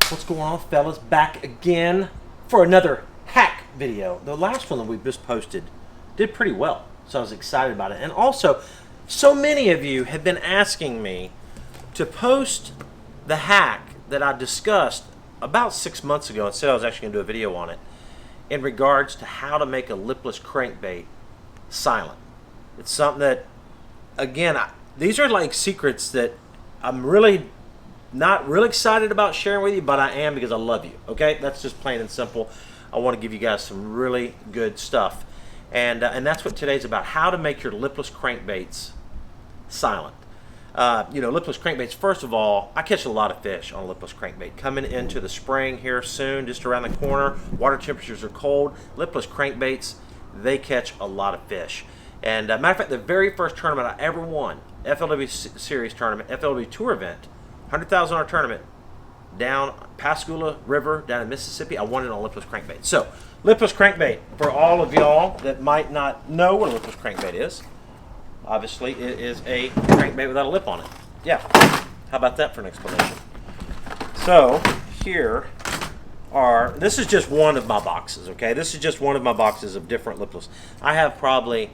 What's going on, fellas? Back again for another hack video. The last one that we just posted did pretty well, so I was excited about it. And also, so many of you have been asking me to post the hack that I discussed about 6 months ago and said I was actually going to do a video on it in regards to how to make a lipless crankbait silent. It's something that, again, these are like secrets that I'm really not really excited about sharing with you, but I am because I love you, okay? That's just plain and simple. I want to give you guys some really good stuff. And that's what today's about, how to make your lipless crankbaits silent. Lipless crankbaits, first of all, I catch a lot of fish on a lipless crankbait. Coming into the spring here soon, just around the corner, water temperatures are cold. Lipless crankbaits, they catch a lot of fish. And matter of fact, the very first tournament I ever won, FLW Series tournament, FLW Tour event, $100,000 tournament down Pascagoula River down in Mississippi. I won it on lipless crankbait. So, lipless crankbait, for all of y'all that might not know what a lipless crankbait is, obviously it is a crankbait without a lip on it. Yeah, how about that for an explanation? So, here this is just one of my boxes, okay? This is just one of my boxes of different lipless. I have probably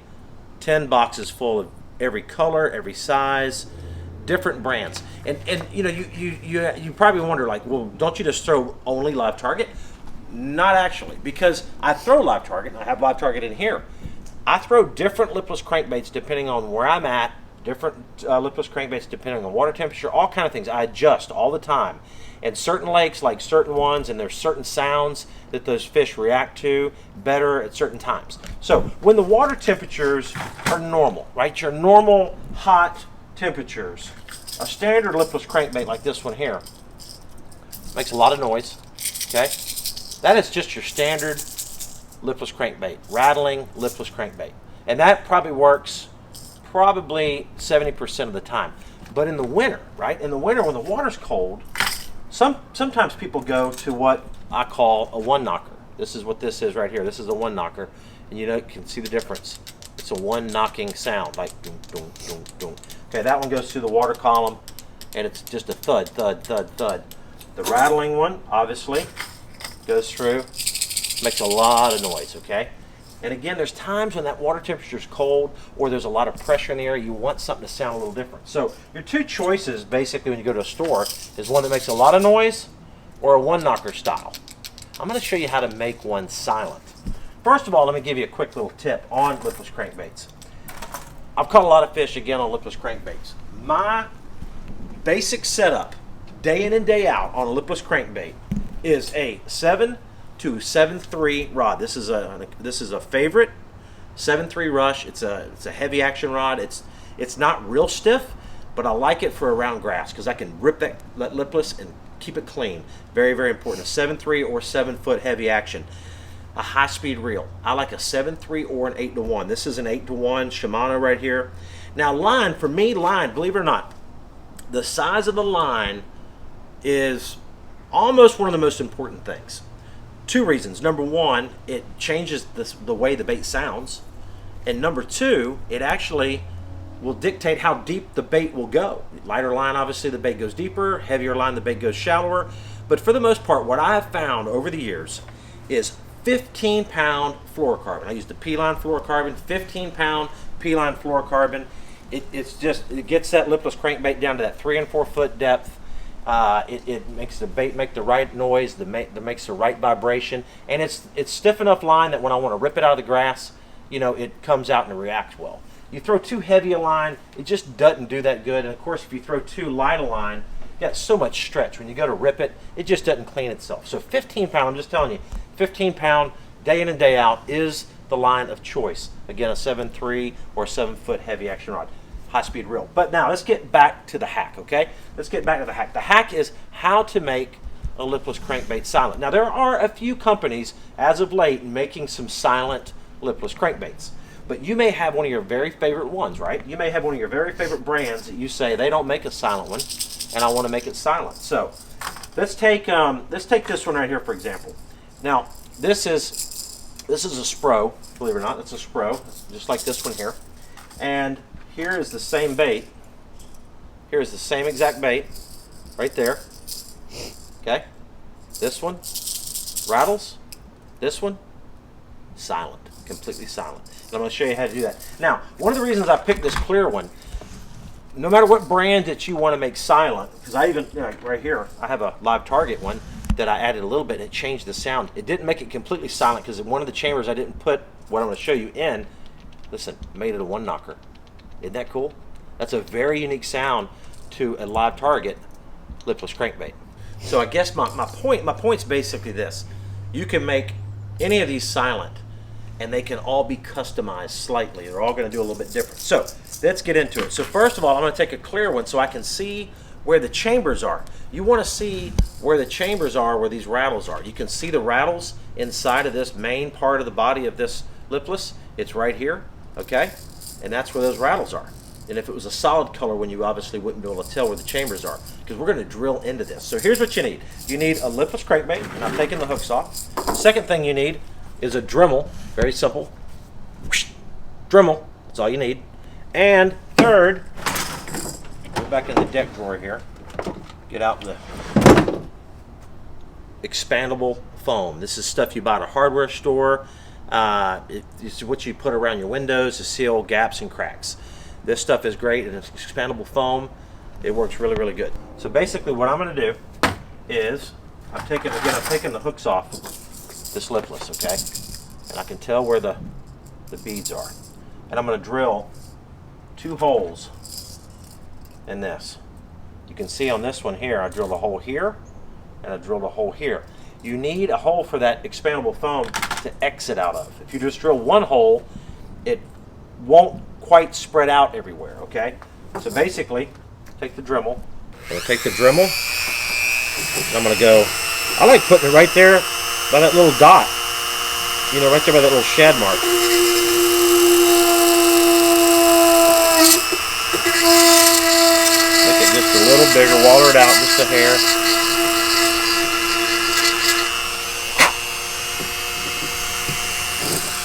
10 boxes full of every color, every size, different brands. And you probably wonder, like, well, don't you just throw only live target? Not actually, because I throw live target, and I have live target in here. I throw different lipless crankbaits depending on where I'm at, different lipless crankbaits depending on water temperature, all kind of things. I adjust all the time. And certain lakes like certain ones, and there's certain sounds that those fish react to better at certain times. So when the water temperatures are normal, right, your normal hot temperatures, a standard lipless crankbait like this one here makes a lot of noise, okay? That is just your standard lipless crankbait, rattling lipless crankbait. And that probably works 70% of the time. But in the winter, right, in the winter when the water's cold, sometimes people go to what I call a one knocker. This is what this is right here. This is a one knocker, and you can see the difference. It's a one knocking sound, like doom, doom, doom, doom. Okay, that one goes through the water column, and it's just a thud, thud, thud, thud. The rattling one, obviously, goes through, makes a lot of noise, okay? And again, there's times when that water temperature is cold or there's a lot of pressure in the air, you want something to sound a little different. So your two choices, basically, when you go to a store, is one that makes a lot of noise or a one knocker style. I'm going to show you how to make one silent. First of all, let me give you a quick little tip on lipless crankbaits. I've caught a lot of fish, again, on lipless crankbaits. My basic setup, day in and day out on a lipless crankbait, is a 7 to 7.3 rod. This is a favorite 7.3 rush. It's a heavy action rod. It's not real stiff, but I like it for around grass because I can rip that lipless and keep it clean. Very, very important. A 7.3 or 7 foot heavy action. A high-speed reel. I like a 7.3 or an 8-to-1. This is an 8-to-1 Shimano right here. Now line, for me, believe it or not, the size of the line is almost one of the most important things. Two reasons. Number one, it changes the way the bait sounds. And number two, it actually will dictate how deep the bait will go. Lighter line, obviously, the bait goes deeper. Heavier line, the bait goes shallower. But for the most part, what I have found over the years is 15-pound fluorocarbon. I use the P-line fluorocarbon, 15-pound P-line fluorocarbon. It gets that lipless crankbait down to that 3 and 4 foot depth. It makes the bait make the right noise, that makes the right vibration, and it's stiff enough line that when I want to rip it out of the grass, it comes out and it reacts well. You throw too heavy a line, it just doesn't do that good. And of course, if you throw too light a line, you got so much stretch. When you go to rip it, it just doesn't clean itself. So 15-pound, I'm just telling you, 15-pound, day in and day out is the line of choice. Again, a 7.3 or 7 foot heavy action rod. High-speed reel. But now let's get back to the hack, okay? Let's get back to the hack. The hack is how to make a lipless crankbait silent. Now there are a few companies as of late making some silent lipless crankbaits, but you may have one of your very favorite ones, right? You may have one of your very favorite brands that you say they don't make a silent one, and I want to make it silent. So let's take this one right here, for example. Now this is a Spro, believe it or not. It's a Spro, just like this one here, and here is the same bait. Here is the same exact bait right there. Okay? This one rattles. This one, silent, completely silent. And I'm going to show you how to do that. Now, one of the reasons I picked this clear one, no matter what brand that you want to make silent, because I even, right here, I have a Live Target one that I added a little bit and it changed the sound. It didn't make it completely silent because in one of the chambers I didn't put what I'm going to show you in. Listen, made it a one knocker. Isn't that cool? That's a very unique sound to a Live Target lipless crankbait. So I guess my point's basically this. You can make any of these silent and they can all be customized slightly. They're all going to do a little bit different. So let's get into it. So first of all, I'm going to take a clear one so I can see where the chambers are. You want to see where the chambers are, where these rattles are. You can see the rattles inside of this main part of the body of this lipless. It's right here, okay? And that's where those rattles are. And if it was a solid color one, you obviously wouldn't be able to tell where the chambers are because we're going to drill into this. So here's what you need. You need a lipless crankbait, and I'm taking the hooks off. Second thing you need is a Dremel, very simple. Dremel, that's all you need. And third, go back in the deck drawer here, get out the expandable foam. This is stuff you buy at a hardware store. It's what you put around your windows to seal gaps and cracks. This stuff is great, and it's expandable foam. It works really, really good. So basically what I'm going to do is, I'm taking the hooks off this lipless, okay? And I can tell where the beads are. And I'm going to drill 2 holes in this. You can see on this one here, I drilled a hole here, and I drilled a hole here. You need a hole for that expandable foam to exit out of. If you just drill one hole, it won't quite spread out everywhere, okay? So basically, take the Dremel. I'm going to take the Dremel, and I'm going to go, I like putting it right there by that little dot. You know, right there by that little shad mark. Make it just a little bigger, water it out just a hair.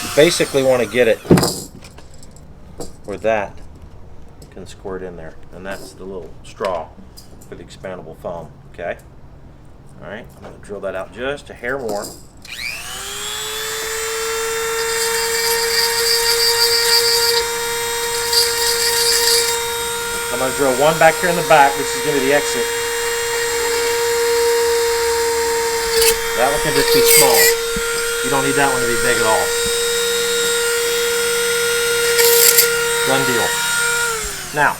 You basically want to get it where that can squirt in there, and that's the little straw for the expandable foam, okay? All right, I'm going to drill that out just a hair more. I'm going to drill one back here in the back. This is going to be the exit. That one can just be small. You don't need that one to be big at all. Done deal. Now,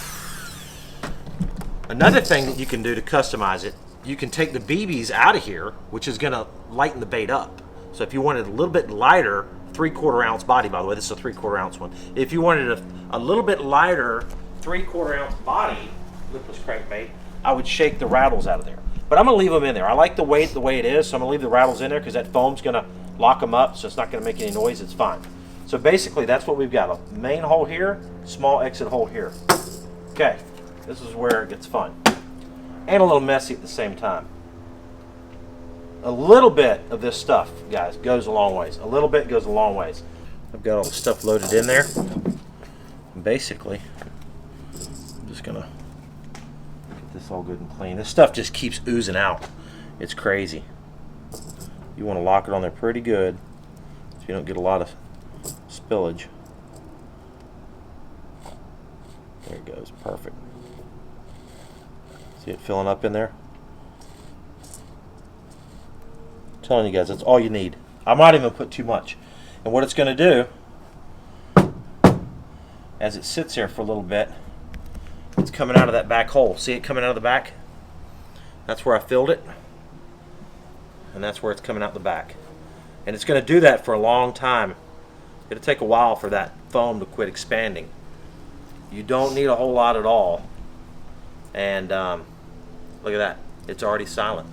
another thing that you can do to customize it, you can take the BBs out of here, which is going to lighten the bait up. So if you wanted a little bit lighter, 3/4 ounce body, by the way, this is a 3/4 ounce one. If you wanted a little bit lighter 3/4 ounce body lipless crankbait, I would shake the rattles out of there. But I'm going to leave them in there. I like the weight the way it is, so I'm going to leave the rattles in there because that foam's going to lock them up, so it's not going to make any noise. It's fine. So basically, that's what we've got. A main hole here, small exit hole here. Okay, this is where it gets fun. And a little messy at the same time. A little bit of this stuff, guys, goes a long ways. A little bit goes a long ways. I've got all the stuff loaded in there. Basically, I'm just going to get this all good and clean. This stuff just keeps oozing out. It's crazy. You want to lock it on there pretty good so you don't get a lot of spillage. There it goes, perfect. See it filling up in there? I'm telling you guys, that's all you need. I might even put too much. And what it's going to do, as it sits there for a little bit, it's coming out of that back hole. See it coming out of the back? That's where I filled it. And that's where it's coming out the back. And it's going to do that for a long time. It'll take a while for that foam to quit expanding. You don't need a whole lot at all. And look at that. It's already silent.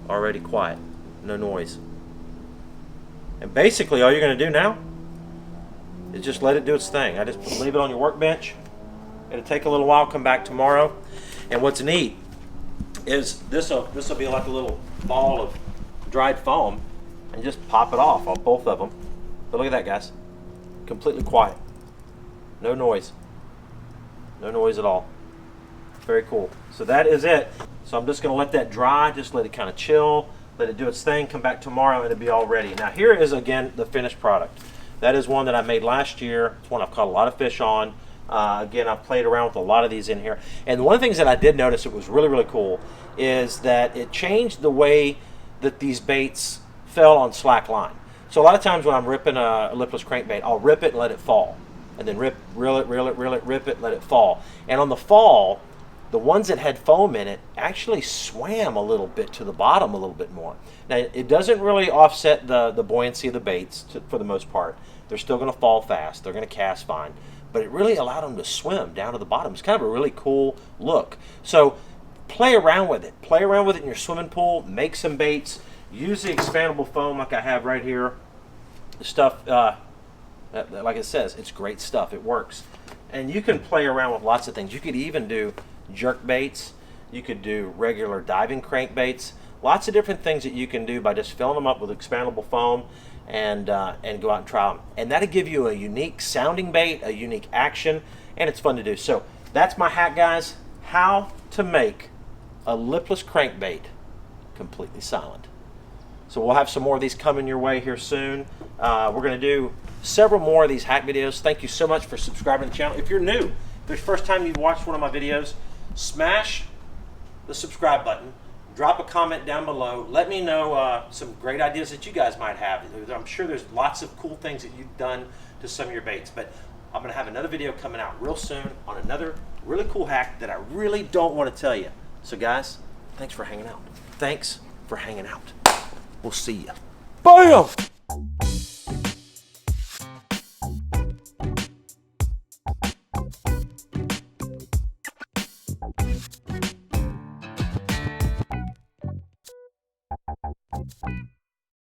Already quiet. No noise. And basically all you're going to do now is just let it do its thing. I just leave it on your workbench. It'll take a little while, come back tomorrow. And what's neat is this'll be like a little ball of dried foam, and just pop it off on both of them. But look at that, guys. Completely quiet. No noise. No noise at all. Very cool. So that is it. So I'm just going to let that dry, just let it kind of chill, let it do its thing, come back tomorrow and it'll be all ready. Now here is again the finished product. That is one that I made last year. It's one I've caught a lot of fish on. Again, I've played around with a lot of these in here. And one of the things that I did notice, it was really, really cool, is that it changed the way that these baits fell on slack line. So a lot of times when I'm ripping a lipless crankbait, I'll rip it and let it fall. And then reel it, rip it, let it fall. And on the fall, the ones that had foam in it actually swam a little bit to the bottom a little bit more. Now, it doesn't really offset the buoyancy of the baits for the most part. They're still going to fall fast. They're going to cast fine. But it really allowed them to swim down to the bottom. It's kind of a really cool look. So play around with it. Play around with it in your swimming pool. Make some baits. Use the expandable foam like I have right here. The stuff, like it says, it's great stuff. It works. And you can play around with lots of things. You could even do jerk baits. You could do regular diving crankbaits. Lots of different things that you can do by just filling them up with expandable foam and go out and try them. And that'll give you a unique sounding bait, a unique action, and it's fun to do. So that's my hack, guys. How to make a lipless crankbait completely silent. So we'll have some more of these coming your way here soon. We're going to do several more of these hack videos. Thank you so much for subscribing to the channel. If you're new, if it's the first time you've watched one of my videos, smash the subscribe button. Drop a comment down below. Let me know some great ideas that you guys might have. I'm sure there's lots of cool things that you've done to some of your baits. But I'm going to have another video coming out real soon on another really cool hack that I really don't want to tell you. So guys, thanks for hanging out. Thanks for hanging out. We'll see you. Bam!